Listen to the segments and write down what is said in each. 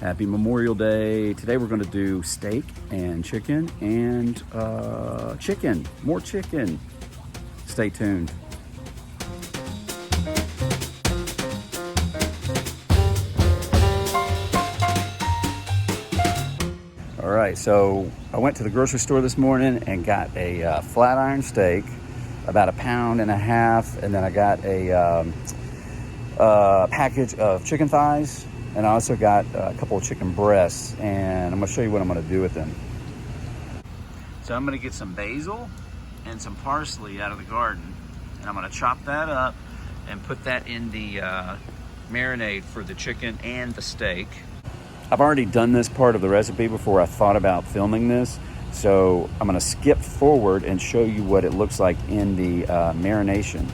Happy Memorial Day. Today we're going to do steak and chicken and more chicken. Stay tuned. All right, so I went to the grocery store this morning and got a flat iron steak, about 1.5 pounds, and then I got a package of chicken thighs. And I also got a couple of chicken breasts, and I'm gonna show you what I'm gonna do with them. So I'm gonna get some basil and some parsley out of the garden, and I'm gonna chop that up and put that in the marinade for the chicken and the steak. I've already done this part of the recipe before I thought about filming this, so I'm gonna skip forward and show you what it looks like in the marination.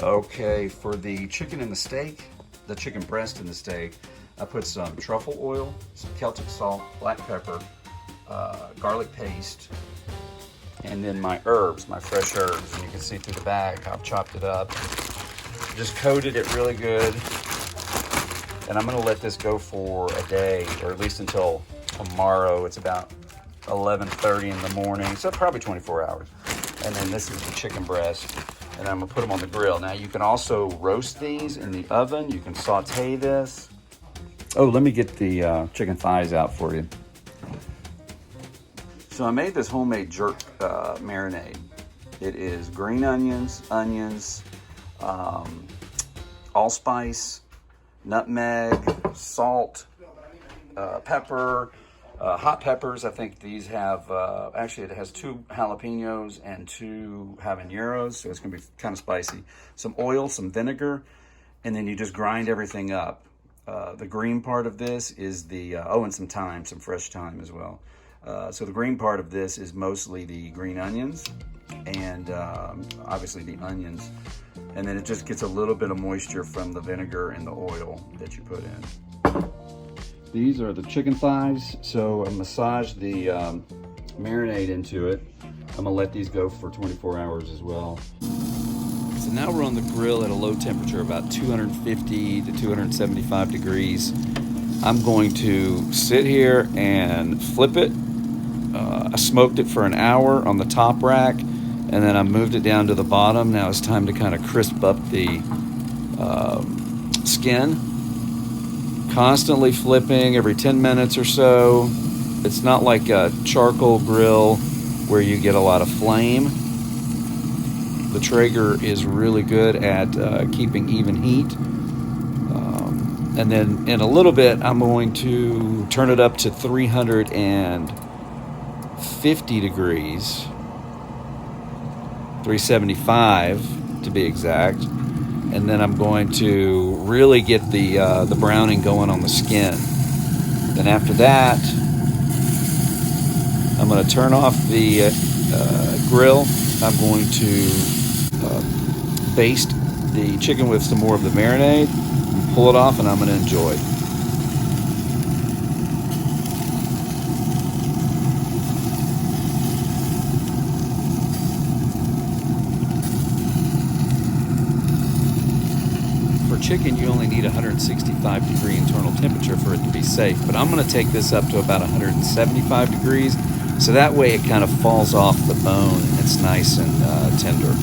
Okay, for the chicken and the steak, the chicken breast and the steak, I put some truffle oil, some Celtic salt, black pepper, garlic paste, and then my herbs, my fresh herbs. And you can see through the bag, I've chopped it up. Just coated it really good. And I'm gonna let this go for a day, or at least until tomorrow. It's about 11:30 in the morning, so probably 24 hours. And then this is the chicken breast. And I'm gonna put them on the grill. Now you can also roast these in the oven. You can saute this. Oh, let me get the chicken thighs out for you. So I made this homemade jerk marinade. It is green onions, allspice, nutmeg, salt, pepper, hot peppers. I think these have, actually it has 2 jalapeños and 2 habaneros, so it's gonna be kind of spicy. Some oil, some vinegar, and then you just grind everything up. The green part of this is the, and some thyme, some fresh thyme as well. So the green part of this is mostly the green onions and obviously the onions. And then it just gets a little bit of moisture from the vinegar and the oil that you put in. These are the chicken thighs, so I massage the marinade into it. I'm gonna let these go for 24 hours as well. So now we're on the grill at a low temperature, about 250 to 275 degrees. I'm going to sit here and flip it. I smoked it for an hour on the top rack, and then I moved it down to the bottom. Now it's time to kind of crisp up the skin. Constantly flipping every 10 minutes or so. It's not like a charcoal grill where you get a lot of flame. The Traeger is really good at keeping even heat. And then in a little bit, I'm going to turn it up to 350 degrees, 375 to be exact. And then I'm going to really get the browning going on the skin. Then after that, I'm going to turn off the grill. I'm going to baste the chicken with some more of the marinade, pull it off, and I'm going to enjoy. Chicken, you only need 165 degree internal temperature for it to be safe, but I'm going to take this up to about 175 degrees, so that way it kind of falls off the bone and it's nice and tender.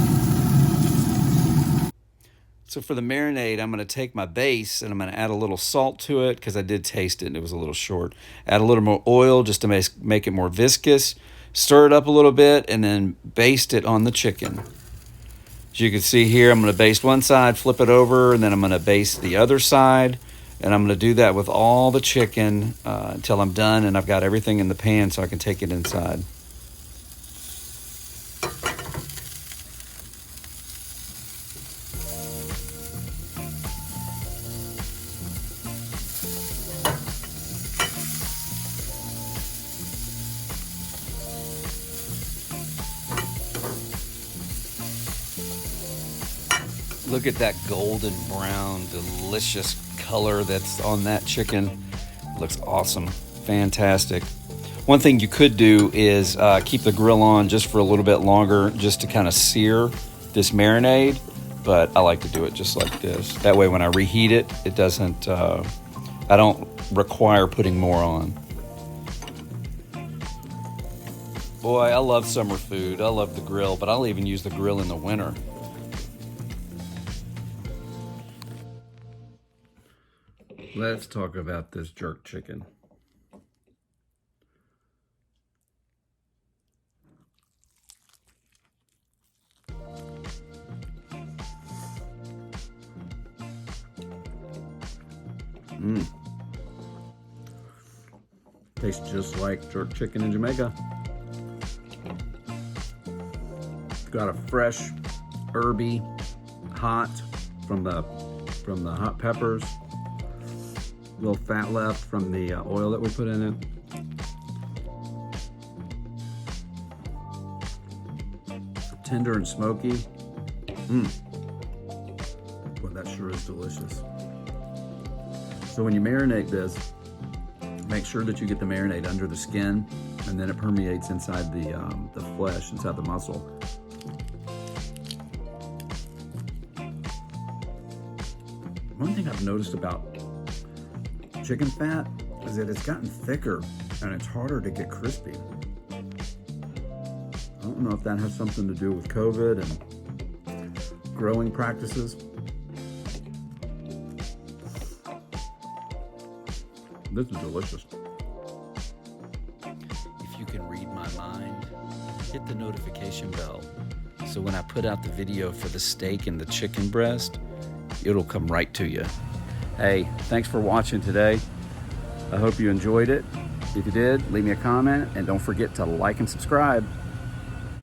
So for the marinade, I'm going to take my base and I'm going to add a little salt to it because I did taste it and it was a little short. Add a little more oil just to make it more viscous. Stir it up a little bit and then baste it on the chicken. As you can see here, I'm going to baste one side, flip it over, and then I'm going to baste the other side. And I'm going to do that with all the chicken until I'm done and I've got everything in the pan so I can take it inside. Look at that golden brown, delicious color that's on that chicken. It looks awesome. Fantastic. One thing you could do is keep the grill on just for a little bit longer just to kind of sear this marinade, but I like to do it just like this. That way when I reheat it, it doesn't I don't require putting more on. Boy, I love summer food. I love the grill, but I'll even use the grill in the winter. Let's talk about this jerk chicken. Tastes just like jerk chicken in Jamaica. It's got a fresh, herby, hot from the hot peppers. A little fat left from the oil that we put in it. Tender and smoky. Boy, that sure is delicious. So when you marinate this, make sure that you get the marinade under the skin, and then it permeates inside the flesh, inside the muscle. One thing I've noticed about chicken fat is that it's gotten thicker and it's harder to get crispy. I don't know if that has something to do with COVID and growing practices. This is delicious. If you can read my mind, hit the notification bell so when I put out the video for the steak and the chicken breast, it'll come right to you. Hey, thanks for watching today. I hope you enjoyed it. If you did, leave me a comment and don't forget to like and subscribe.